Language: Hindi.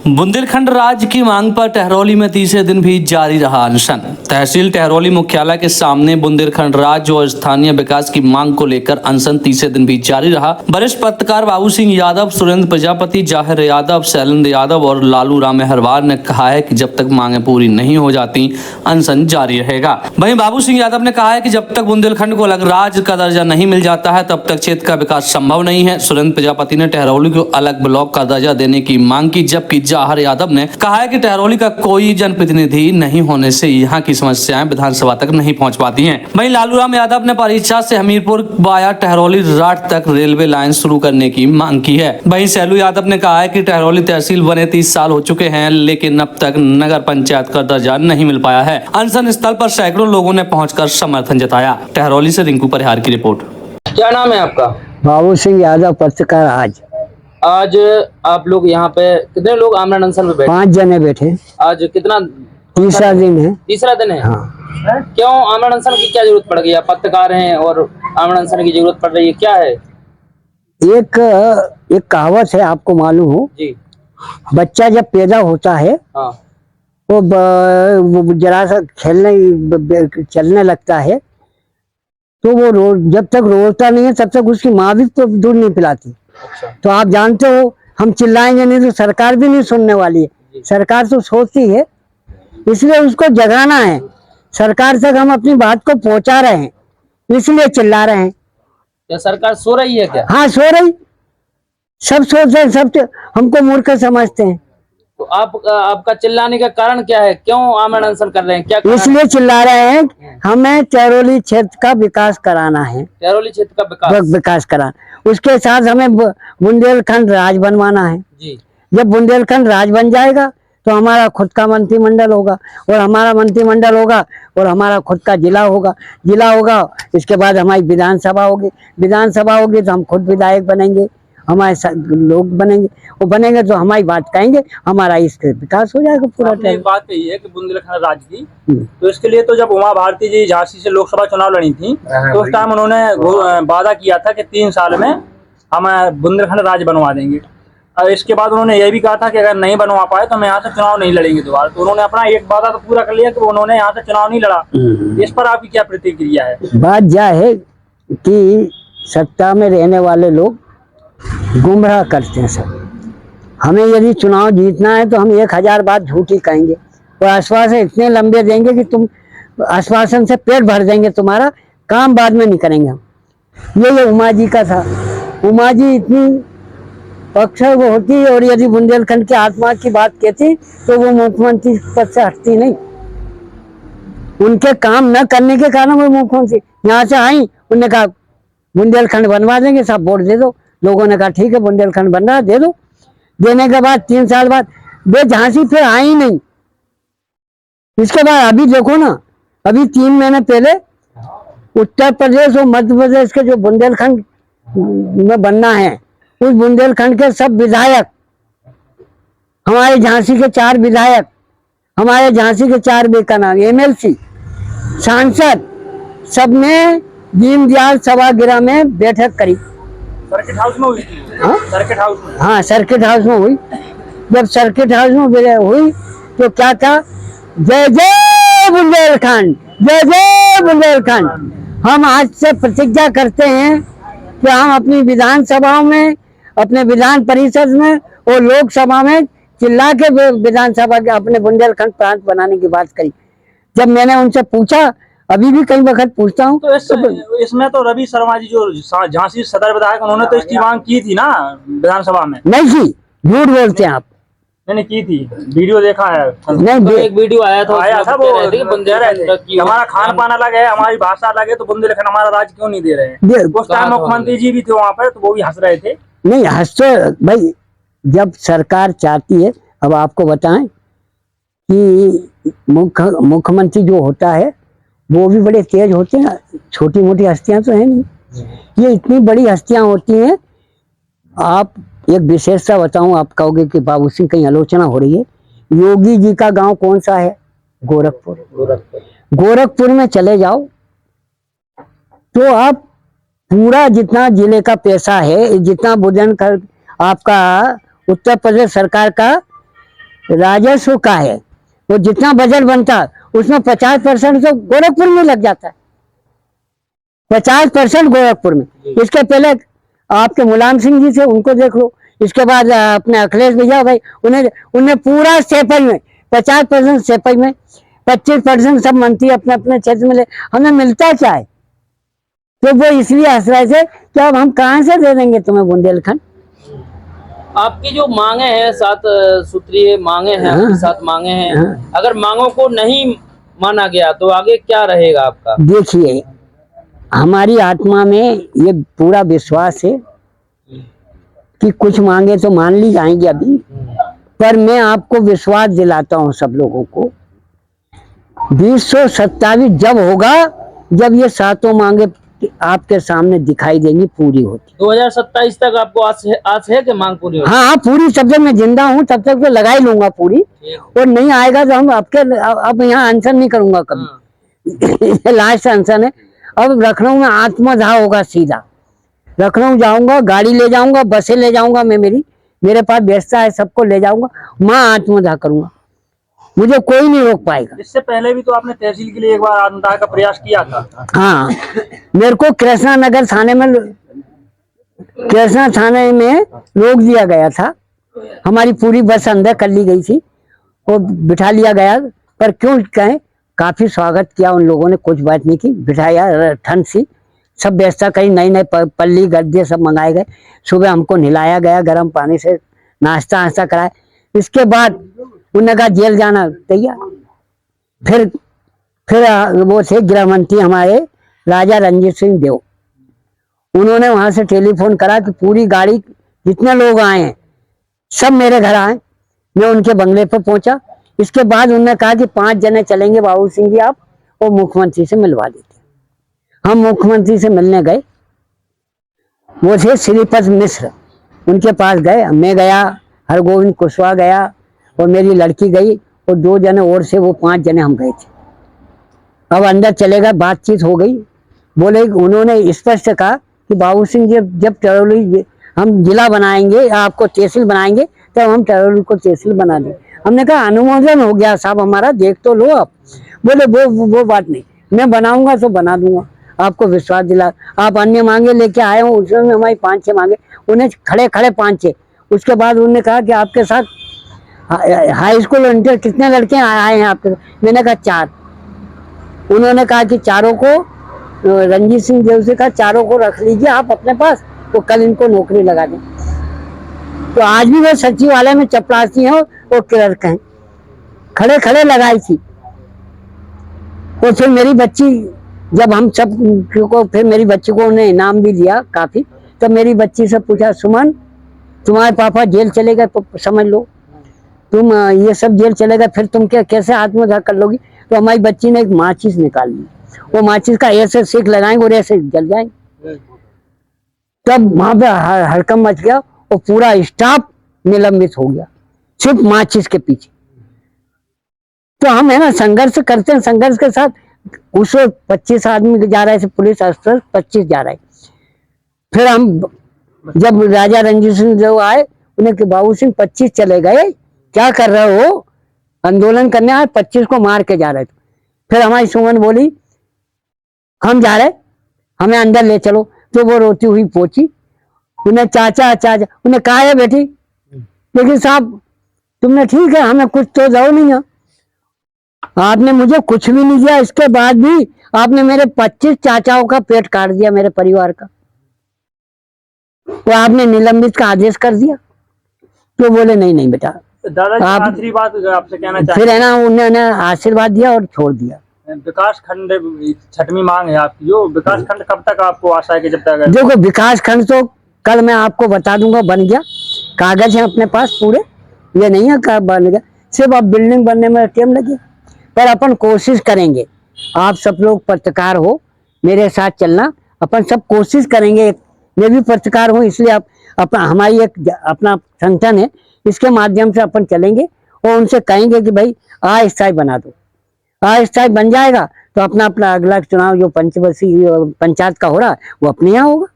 बुंदेलखंड राज्य की मांग पर टहरौली में तीसरे दिन भी जारी रहा अनशन। तहसील टहरौली मुख्यालय के सामने बुंदेलखंड राज्य और स्थानीय विकास की मांग को लेकर अनशन तीसरे दिन भी जारी रहा। वरिष्ठ पत्रकार बाबू सिंह यादव, सुरेंद्र प्रजापति, जाहिर यादव, शैलेंद्र यादव और लालू राम मेहरवार ने कहा है कि जब तक मांगे पूरी नहीं हो जाती अनशन जारी रहेगा। वहीं बाबू सिंह यादव ने कहा है कि जब तक बुंदेलखंड को अलग राज्य का दर्जा नहीं मिल जाता है तब तक क्षेत्र का विकास संभव नहीं है। सुरेंद्र प्रजापति ने टहरौली को अलग ब्लॉक का दर्जा देने की मांग की, जबकि जाहिर यादव ने कहा है कि टहरौली का कोई जनप्रतिनिधि नहीं होने से यहाँ की समस्याएं विधानसभा तक नहीं पहुँच पाती हैं। वहीं लालू राम यादव ने परीक्षा से हमीरपुर वाया टहरौली राट तक रेलवे लाइन शुरू करने की मांग की है। वहीं शैलू यादव ने कहा है कि टहरौली तहसील बने 30 साल हो चुके हैं, लेकिन अब तक नगर पंचायत का दर्जा नहीं मिल पाया है। अनशन स्थल पर सैकड़ों लोगों ने पहुंचकर समर्थन जताया। टहरौली से रिंकू परिहार की रिपोर्ट। क्या नाम है आपका? बाबू सिंह यादव, पत्रकार। आज आप लोग यहाँ पे कितने लोग आमरण अनशन में बैठे? 5 जने बैठे। आज कितना? तीसरा दिन है। तीसरा दिन है। हाँ। क्यों आमरण अनशन की क्या जरूरत पड़ गई? आप पत्रकार हैं और आमरण अनशन की जरूरत पड़ रही है, क्या है? एक कहावत है, आपको मालूम हो जी। बच्चा जब पैदा होता है हाँ। वो जरा सा चलने लगता है तो वो जब तक रोता नहीं है तब तक उसकी माँ भी तो दूध नहीं पिलाती। अच्छा। तो आप जानते हो हम चिल्लाएंगे नहीं तो सरकार भी नहीं सुनने वाली है। सरकार तो सोचती है, इसलिए उसको जगाना है। सरकार तक हम अपनी बात को पहुंचा रहे हैं, इसलिए चिल्ला रहे हैं। क्या सरकार सो रही है क्या? हाँ, सो रही। सब सोच रहे हैं, सब हमको मूर्ख समझते हैं। तो आपका चिल्लाने का कारण क्या है? क्यों आमरण अनशन कर रहे हैं? क्या कारण? इसलिए चिल्ला रहे हैं, हमें टहरौली क्षेत्र का विकास कराना है। टहरौली क्षेत्र का विकास कराना, उसके साथ हमें बुंदेलखंड राज बनवाना है। जी। जब बुंदेलखंड राज बन जाएगा तो हमारा खुद का मंत्रिमंडल होगा, और हमारा मंत्रिमंडल होगा और हमारा खुद का जिला होगा। इसके बाद हमारी विधानसभा होगी तो हम खुद विधायक बनेंगे, हमारे लोग बनेंगे, वो बनेंगे तो हमारी बात कहेंगे, हमारा इसके विकास हो जाएगा पूरा। एक बात यही है कि बुंदेलखंड राज्य की, तो इसके लिए तो जब उमा भारती जी झांसी से लोकसभा चुनाव लड़ी थी तो उस टाइम उन्होंने वादा किया था कि 3 साल में हम बुंदेलखंड राज्य बनवा देंगे। और इसके बाद उन्होंने यह भी कहा था कि अगर नहीं बनवा पाए तो हम यहाँ से चुनाव नहीं लड़ेंगे दोबारा। तो उन्होंने अपना एक वादा तो पूरा कर लिया कि उन्होंने यहाँ से चुनाव नहीं लड़ा। इस पर आपकी क्या प्रतिक्रिया है? बात यह है कि सत्ता में रहने वाले लोग गुमराह करते हैं सब। हमें यदि चुनाव जीतना है तो हम 1000 बात झूठी कहेंगे और आश्वासन इतने लंबे देंगे कि तुम आश्वासन से पेट भर देंगे, तुम्हारा काम बाद में नहीं करेंगे हम। ये उमा जी का था। उमा जी इतनी अक्षर वो होती, और यदि बुंदेलखंड की आत्मा की बात कहती तो वो मुख्यमंत्री पद से हटती नहीं। उनके काम न करने के कारण वो मुख्यमंत्री यहाँ से आई, उन्होंने कहा बुंदेलखंड बनवा देंगे, सब वोट दे दो। लोगों ने कहा ठीक है, बुंदेलखंड बन रहा है, दे दो। देने के बाद 3 साल बाद वे झांसी फिर आई नहीं। इसके बाद अभी देखो ना, अभी 3 महीने पहले उत्तर प्रदेश और मध्य प्रदेश के जो बुंदेलखंड में बनना है, उस बुंदेलखंड के सब विधायक, हमारे झांसी के 4 विधायक, हमारे झांसी के 4 बेकनाम MLC सांसद, सबने दीनदयाल सभागृह में बैठक करी। सर्किट हाउस में हुई थी। हाँ? सर्किट हाउस में। हाँ, सर्किट हाउस में हुई। जब सर्किट हाउस में हुई तो क्या था? जय जय बुंदेलखंड, जय जय बुंदेलखंड। हम आज से प्रतिज्ञा करते हैं कि हम अपनी विधानसभाओं में, अपने विधान परिषद में और लोकसभा में चिल्ला के विधानसभा के अपने बुंदेलखंड प्रांत बनाने की बात करी। जब मैंने उनसे पूछा, अभी भी कई वक्त पूछता हूँ, तो इसमें तो रवि शर्मा जी जो झांसी सदर विधायक, उन्होंने तो इसकी मांग की थी ना विधानसभा में। नहीं की, झूठ बोलते हैं आप। मैंने की थी, वीडियो देखा है। नहीं, तो एक वीडियो आया था वो हमारा खान पान अलग है, हमारी भाषा अलग है, तो बुंदेलखंड हमारा राज्य क्यों नहीं दे रहे हैं? उस टाइम मुख्यमंत्री जी भी थे वहाँ पर, तो वो भी हंस रहे थे। नहीं, हंसते भाई, जब सरकार चाहती है। अब आपको बताएं कि मुख्यमंत्री जो होता है वो भी बड़े तेज होते हैं, छोटी मोटी हस्तियां तो है नहीं, ये इतनी बड़ी हस्तियां होती हैं। आप एक विशेषता बताऊं, आप कहोगे कि बाबू सिंह कहीं आलोचना हो रही है। योगी जी का गांव कौन सा है? गोरखपुर में चले जाओ तो आप पूरा जितना जिले का पैसा है, जितना बुंदेलखंड आपका उत्तर प्रदेश सरकार का राजस्व का है, वो जितना बजट बनता है उसमें 50% तो गोरखपुर में लग जाता है, 50% गोरखपुर में। इसके पहले आपके मुलायम सिंह जी से उनको देख लो, इसके बाद अपने अखिलेश भैया भाई उन्हें पूरा सेपई में 50% सेपई में, 25% सब मंत्री अपने अपने क्षेत्र में ले। हमें मिलता क्या है? तो वो इसलिए हंस रहे थे कि अब हम कहाँ से दे देंगे तुम्हें बुंदेलखंड। आपकी जो मांगे हैं, 7 सूत्रीय मांगे हैं, आपकी 7 मांगे हैं, अगर मांगों को नहीं माना गया तो आगे क्या रहेगा आपका? देखिए, हमारी आत्मा में ये पूरा विश्वास है कि कुछ मांगे तो मान ली जाएंगी अभी, पर मैं आपको विश्वास दिलाता हूँ सब लोगों को, 2027 जब होगा जब ये 7 मांगे आपके सामने दिखाई देंगी पूरी होती। 2027 तक आपको आस है कि मांग पूरी हो? हाँ, पूरी। जब तक मैं जिंदा हूँ तब तक तो लगा ही लूंगा पूरी, और नहीं आएगा तो हम अब यहाँ आंसर नहीं करूंगा कभी। लास्ट आंसर है। अब लखनऊ में आत्मदाह होगा सीधा, लखनऊ जाऊंगा, गाड़ी ले जाऊंगा, बसें ले जाऊंगा, मैं मेरे पास व्यवस्था है, सबको ले जाऊंगा, वहां आत्मदाह करूंगा, मुझे कोई नहीं रोक पाएगा। इससे पहले भी तो आपने तहसील के लिए एक बार आत्मदाह का प्रयास किया था। हाँ, मेरे को कृष्णा नगर थाने में रोक दिया गया था, हमारी पूरी बस अंदर कर ली गई थी, वो बिठा लिया गया, पर क्यों कहें, काफी स्वागत किया उन लोगों ने, कुछ बात नहीं की, बिठाया, ठंड सी, सब व्यवस्था करी, नई नई पल्ली गद्दे सब मंगाए गए, सुबह हमको नहलाया गया गर्म पानी से, नाश्ता कराया। इसके बाद उन्होंने कहा जेल जाना तैयार। फिर वो थे गृह मंत्री हमारे राजा रणजीत सिंह देव, उन्होंने वहां से टेलीफोन करा कि पूरी गाड़ी जितने लोग आए हैं सब मेरे घर आए। मैं उनके बंगले पर पहुंचा। इसके बाद उन्होंने कहा कि 5 जने चलेंगे बाबू सिंह जी, आप वो मुख्यमंत्री से मिलवा देते। हम मुख्यमंत्री से मिलने गए, वो थे श्रीपद मिश्र, उनके पास गए, मैं गया, हरगोविंद कुशवाहा गया, और मेरी लड़की गई, और 2 जने और से, वो 5 जने हम गए थे। अब अंदर चले गए, बातचीत हो गई, बोले, उन्होंने स्पष्ट कहा कि बाबू सिंह जी जब टरौली हम जिला बनाएंगे, आपको तहसील बनाएंगे, तब हम टरौली को तहसील बना दें। हमने कहा अनुमोदन हो गया साहब हमारा, देख तो लो आप। बोले वो बात नहीं, मैं बनाऊंगा तो बना दूंगा, आपको विश्वास दिला। आप अन्य मांगे लेके आए हो, उसमें हमारी 5-6 मांगे, उन्हें खड़े 5-6। उसके बाद उन्होंने कहा कि आपके साथ हाई स्कूल इंटर कितने लड़के आए हैं आपके? मैंने कहा 4। उन्होंने कहा कि चारों को, रणजीत सिंह देव से कहा, चारों को रख लीजिए आप अपने पास, तो कल इनको नौकरी लगा दें। तो आज भी वो सचिवालय में चपरासी हैं और क्लर्क हैं, खड़े लगाई थी। और फिर मेरी बच्ची, जब हम सब को, फिर मेरी बच्ची को उन्हें इनाम भी दिया काफी, तब मेरी बच्ची से पूछा, सुमन तुम्हारे पापा जेल चले गए, तो समझ लो तुम ये सब जेल चले गए, फिर तुम क्या कैसे आत्मदाह कर लोगी? तो हमारी बच्ची ने एक माचिस निकाल ली, वो माचिस का ऐसे सेक लगाएंगे और ऐसे जल जाएंगे। तब वहां पे हड़कंप मच गया और पूरा स्टाफ निलंबित हो गया, सिर्फ माचिस के पीछे। तो हम है ना संघर्ष करते हैं, संघर्ष के साथ उस 25 आदमी जा रहे थे, पुलिस अफसर 25 जा रहे। फिर हम जब राजा रणजीत सिंह देव आए, उन्हें कि बाबू सिंह 25 चले गए, क्या कर रहे हो? आंदोलन करने आए, 25 को मार के जा रहे थे। फिर हमारी सुमन बोली, हम जा रहे, हमें अंदर ले चलो। तो वो रोती हुई पहुंची, उन्हें चाचा, उन्हें कहा है बेटी, लेकिन साहब तुमने ठीक है, हमें कुछ तो दो नहीं है, आपने मुझे कुछ भी नहीं दिया, इसके बाद भी आपने मेरे 25 चाचाओं का पेट काट दिया, मेरे परिवार का, वो आपने निलंबित का आदेश कर दिया। तो बोले नहीं बेटा, दादाजी आखिरी बात आपसे कहना चाहते, फिर है ना उन्होंने आशीर्वाद दिया और छोड़ दिया। विकास खंड 6वीं मांग है आपकी, जो विकास खंड कब तक आपको आशा है कि जब तक? देखो, विकास खंड तो कल मैं आपको बता दूंगा, बन गया, कागज है अपने पास पूरे, ये नहीं है कब बन गया, सिर्फ अब बिल्डिंग बनने में टाइम लगे, पर अपन कोशिश करेंगे। आप सब लोग पत्रकार हो, मेरे साथ चलना, अपन सब कोशिश करेंगे। मैं भी पत्रकार हूँ, इसलिए आप हमारी एक अपना संगठन है, इसके माध्यम से अपन चलेंगे और उनसे कहेंगे कि भाई अस्थायी बना दो। अस्थायी बन जाएगा तो अपना अगला चुनाव जो पंचवर्षीय पंचायत का हो रहा है वो अपने यहाँ होगा।